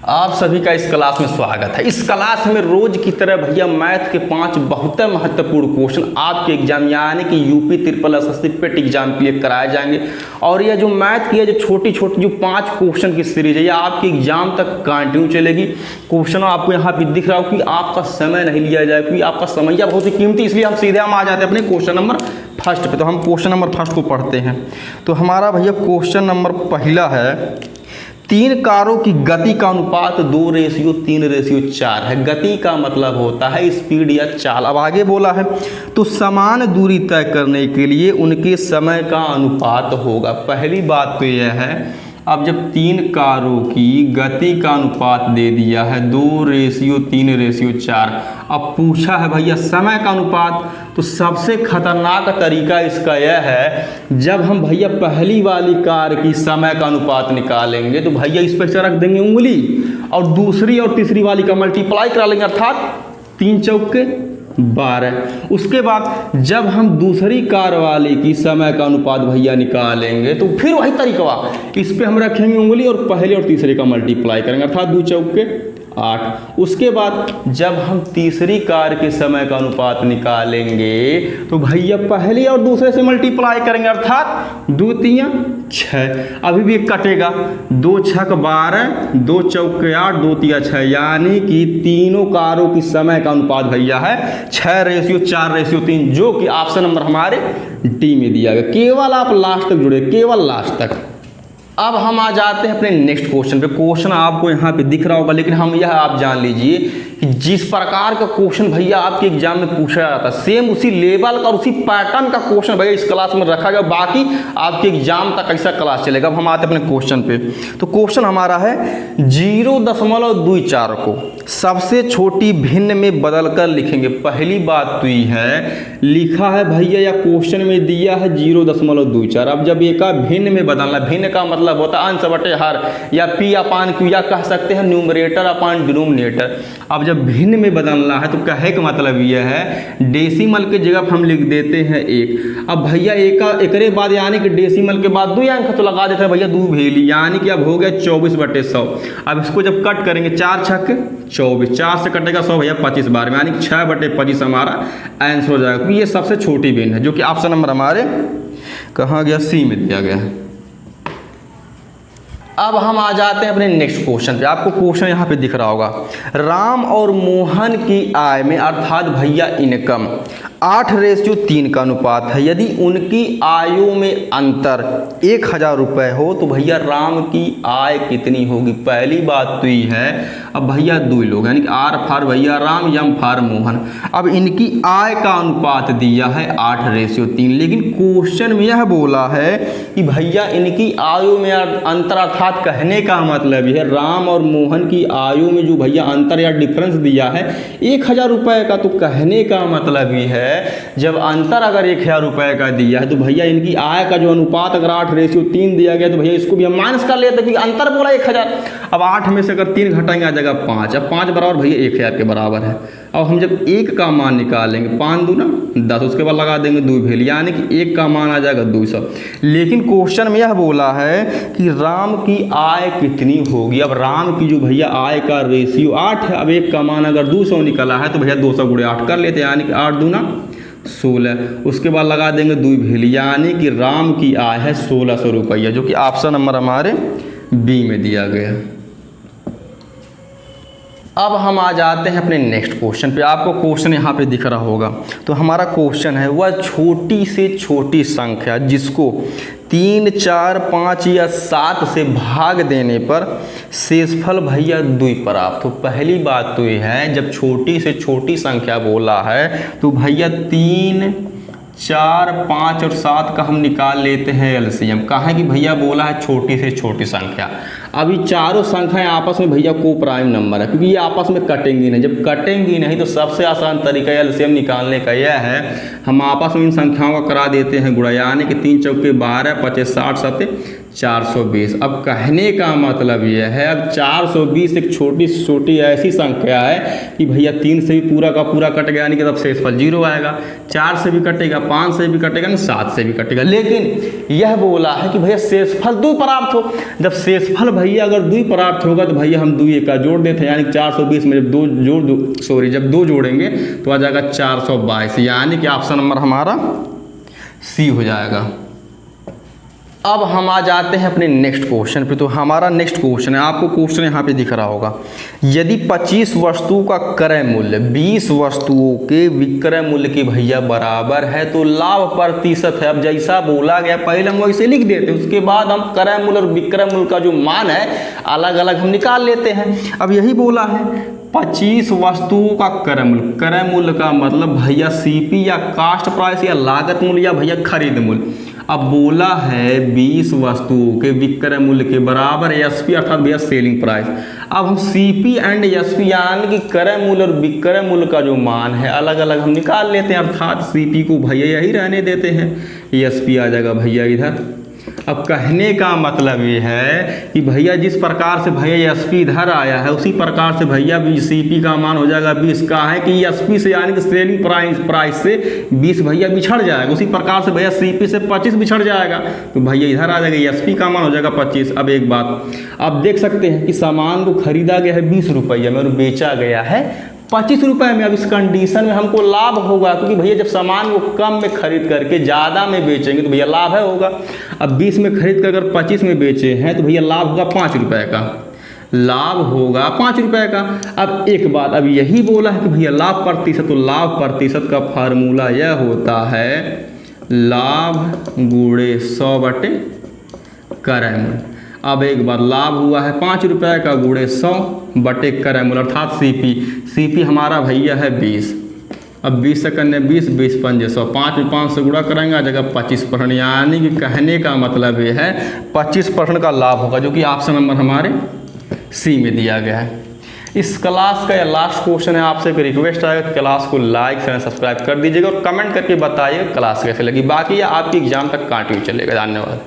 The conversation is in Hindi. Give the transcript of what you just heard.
आप सभी का इस क्लास में स्वागत है। इस क्लास में रोज की तरह भैया मैथ के 5 बहुत महत्वपूर्ण क्वेश्चन आपके एग्जाम यानी कि यूपी ट्रिपल एसएससी पेट एग्जाम के लिए कराए जाएंगे। और यह जो मैथ की है जो छोटी छोटी जो 5 क्वेश्चन की सीरीज है, यह आपके एग्जाम तक कंटिन्यू चलेगी। क्वेश्चन आपको यहाँ पे दिख रहा हो कि आपका समय नहीं लिया जाए, क्योंकि आपका समय बहुत ही कीमती, इसलिए हम सीधे आ जाते हैं अपने क्वेश्चन नंबर फर्स्ट पे। तो हम क्वेश्चन नंबर फर्स्ट को पढ़ते हैं। तो हमारा भैया क्वेश्चन नंबर पहला है, 3 कारों की गति का अनुपात 2:3:4 है। गति का मतलब होता है स्पीड या चाल। अब आगे बोला है तो समान दूरी तय करने के लिए उनके समय का अनुपात होगा। पहली बात तो यह है, अब जब 3 कारों की गति का अनुपात दे दिया है 2:3:4, अब पूछा है भैया समय का अनुपात, तो सबसे खतरनाक तरीका इसका यह है, जब हम भैया पहली वाली कार की समय का अनुपात निकालेंगे तो भैया इस पर रख देंगे उंगली और दूसरी और तीसरी वाली का मल्टीप्लाई करा लेंगे, अर्थात 3 चौके 12। उसके बाद जब हम दूसरी कार वाले की समय का अनुपात भैया निकालेंगे तो फिर वही तरीका, इस पे हम रखेंगे उंगली और पहले और तीसरे का मल्टीप्लाई करेंगे, अर्थात 2 चौके 8। उसके बाद जब हम तीसरी कार के समय का अनुपात निकालेंगे तो भैया पहले और दूसरे से मल्टीप्लाई करेंगे, अर्थात 2 3 6। अभी भी एक कटेगा, 2 6 12, 2 चौके 8, 2 3 6, यानी कि तीनों कारों की समय का अनुपात भैया है 6:4:3, जो कि ऑप्शन नंबर हमारे डी में दिया गया। केवल आप लास्ट तक जुड़े, केवल लास्ट तक। अब हम आ जाते हैं अपने नेक्स्ट क्वेश्चन पे। क्वेश्चन आपको यहाँ पे दिख रहा होगा, लेकिन हम यह आप जान लीजिए कि जिस प्रकार का क्वेश्चन भैया आपके एग्जाम में पूछा जाता है, सेम उसी लेवल का और उसी पैटर्न का क्वेश्चन भैया इस क्लास में रखा गया। बाकी आपके एग्जाम तक ऐसा क्लास चलेगा। अब हम आते हैं अपने क्वेश्चन पे। तो क्वेश्चन हमारा है 0.24 को सबसे छोटी भिन्न में बदल कर लिखेंगे। पहली बात तो ये है, लिखा है भैया या क्वेश्चन में दिया है 0.24। अब जब एक का भिन्न में बदलना, भिन्न का मतलब होता है अंश बटे हर, या पी अपान क्यू, या कह सकते हैं न्यूमरेटर अपान डिनोमिनेटर। अब जब भिन्न में बदलना है तो कहे का मतलब यह है, डेसिमल के जगह हम लिख देते हैं 1। अब भैया एकरे बाद यानी कि डेसिमल के बाद 2 अंक तो लगा देते हैं भैया 2 भेली, यानी कि अब हो गया 24/100। अब इसको जब कट करेंगे 4 6 24, 4 से कटेगा 100 भैया 25 बार में, यानी कि 6/25 हमारा आंसर हो जाएगा, क्योंकि ये सबसे छोटी भिन्न है, जो कि ऑप्शन नंबर हमारे कहाँ गया, सी में दिया गया है। अब हम आ जाते हैं अपने नेक्स्ट क्वेश्चन पे। आपको क्वेश्चन यहाँ पे दिख रहा होगा, राम और मोहन की आय में, अर्थात भैया इनकम 8:3 का अनुपात है। यदि उनकी आयु में अंतर 1000 रुपये हो तो भैया राम की आय कितनी होगी। पहली बात तो ये है, अब भैया 2 लोग यानी कि R फॉर भैया राम, M फॉर मोहन। अब इनकी आय का अनुपात दिया है 8:3, लेकिन क्वेश्चन में यह बोला है कि भैया इनकी आयु में अंतर, अर्थात कहने का मतलब यह है राम और मोहन की आयु में जो भैया अंतर या डिफरेंस दिया है 1000 रुपये का। तो कहने का मतलब ये है, जब अंतर अगर 1000 रुपये का दिया है तो भैया इनकी आय का जो अनुपात अगर 8:3 दिया गया तो भैया इसको भी हम माइनस कर लेते हैं, क्योंकि अंतर बोला 1000। अब 8 में से अगर 3 घटाएंगे आ जाएगा 5। अब 5 बराबर भैया 1000 के बराबर है। अब हम जब 1 का मान निकालेंगे, 5 दूना 10, उसके बाद लगा देंगे 2 भेल, यानी कि 1 का मान आ जाएगा 200। लेकिन क्वेश्चन में यह बोला है कि राम की आय कितनी होगी। अब राम की जो भैया आय का रेशियो 8 है। अब 1 का मान अगर 200 निकला है तो भैया 200 × 8 कर लेते हैं, यानी कि 8 दूना 16। उसके बाद लगा देंगे 2 भेल, यानी कि राम की आय है 1600 रुपया, जो कि ऑप्शन नंबर हमारे बी में दिया गया। अब हम आ जाते हैं अपने नेक्स्ट क्वेश्चन पे। आपको क्वेश्चन यहाँ पे दिख रहा होगा। तो हमारा क्वेश्चन है, वह छोटी से छोटी संख्या जिसको 3 4 5 या 7 से भाग देने पर शेषफल भैया 2 प्राप्त हो। पहली बात तो ये है, जब छोटी से छोटी संख्या बोला है तो भैया 3 4 5 और 7 का हम निकाल लेते हैं एलसीएम। कहाँ कि भैया बोला है छोटी से छोटी संख्या। अभी चारों संख्याएं आपस में भैया को प्राइम नंबर है, क्योंकि ये आपस में कटेंगी नहीं। जब कटेंगी नहीं तो सबसे आसान तरीका एलसीएम निकालने का यह है, हम आपस में इन संख्याओं का करा देते हैं गुणा, यानी कि 3 चौके 12, 25 60 7 420। अब कहने का मतलब यह है, अब 420 एक छोटी से छोटी ऐसी संख्या है कि भैया 3 से भी पूरा का पूरा कट गया, यानी कि तब शेषफल 0 आएगा। 4 से भी कटेगा, 5 से भी कटेगा, 7 से भी कटेगा। लेकिन यह बोला है कि भैया शेषफल 2 प्राप्त हो। जब शेषफल भैया अगर 2 प्राप्त होगा तो भैया हम 2 का जोड़ देते हैं, यानी 420 में जब जब 2 जोड़ेंगे तो आ जाएगा 422, यानी कि ऑप्शन नंबर हमारा सी हो जाएगा। अब हम आ जाते हैं अपने नेक्स्ट क्वेश्चन पे। तो हमारा नेक्स्ट क्वेश्चन है, आपको क्वेश्चन यहाँ पे दिख रहा होगा, यदि 25 वस्तुओं का क्रय मूल्य 20 वस्तुओं के विक्रय मूल्य के भैया बराबर है तो लाभ प्रतिशत है। अब जैसा बोला गया पहले हम वैसे लिख देते हैं, उसके बाद हम क्रय मूल्य और विक्रय मूल्य का जो मान है अलग अलग हम निकाल लेते हैं। अब यही बोला है 25 वस्तुओं का क्रय मूल्य का मतलब भैया सीपी या कास्ट प्राइस या लागत मूल्य या भैया खरीद मूल्य। अब बोला है 20 वस्तुओं के विक्रय मूल्य के बराबर एसपी अर्थात भैया सेलिंग प्राइस। अब हम सीपी एंड एसपी यानी कि क्रय मूल्य और विक्रय मूल्य का जो मान है अलग अलग हम निकाल लेते हैं, अर्थात सीपी को भैया यही रहने देते हैं, एसपी आ जाएगा भैया इधर। अब कहने का मतलब ये है कि भैया जिस प्रकार से भैया एसपी इधर आया है उसी प्रकार से भैया सीपी का मान हो जाएगा 20 का है कि एसपी से यानी कि सेलिंग प्राइस से 20 भैया बिछड़ जाएगा, उसी प्रकार से भैया सीपी से 25 बिछड़ जाएगा तो भैया इधर आ जाएगा एसपी का मान हो जाएगा 25। अब एक बात आप देख सकते हैं कि सामान को खरीदा गया है 20 रुपये में और बेचा गया है 25 रुपये में। अब इस कंडीशन में हमको लाभ होगा क्योंकि भैया जब सामान को कम में खरीद करके ज़्यादा में बेचेंगे तो भैया लाभ है होगा। अब 20 में खरीद कर अगर 25 में बेचे हैं तो भैया लाभ होगा 5 रुपये का, लाभ होगा 5 रुपये का। अब एक बात, अब यही बोला है कि भैया लाभ प्रतिशत, तो लाभ प्रतिशत का फार्मूला यह होता है लाभ गुणे 100/क्रय मूल्य। अब एक बार लाभ हुआ है 5 रुपये का गुणे 100/क्रय मूल्य अर्थात सीपी हमारा भैया है 20। अब 20 से करने 20 5 100, 5 में 5 से गुणा करेंगे आ जाएगा 25%, यानी कि कहने का मतलब ये है 25% का लाभ होगा, जो कि ऑप्शन नंबर हमारे सी में दिया गया है। इस क्लास का यह लास्ट क्वेश्चन है। आपसे एक रिक्वेस्ट आएगा कि क्लास को लाइक शेयर सब्सक्राइब कर दीजिएगा और कमेंट करके बताइए क्लास कैसे लगी। बाकी आपकी एग्जाम तक कंटिन्यू चलेगा। धन्यवाद।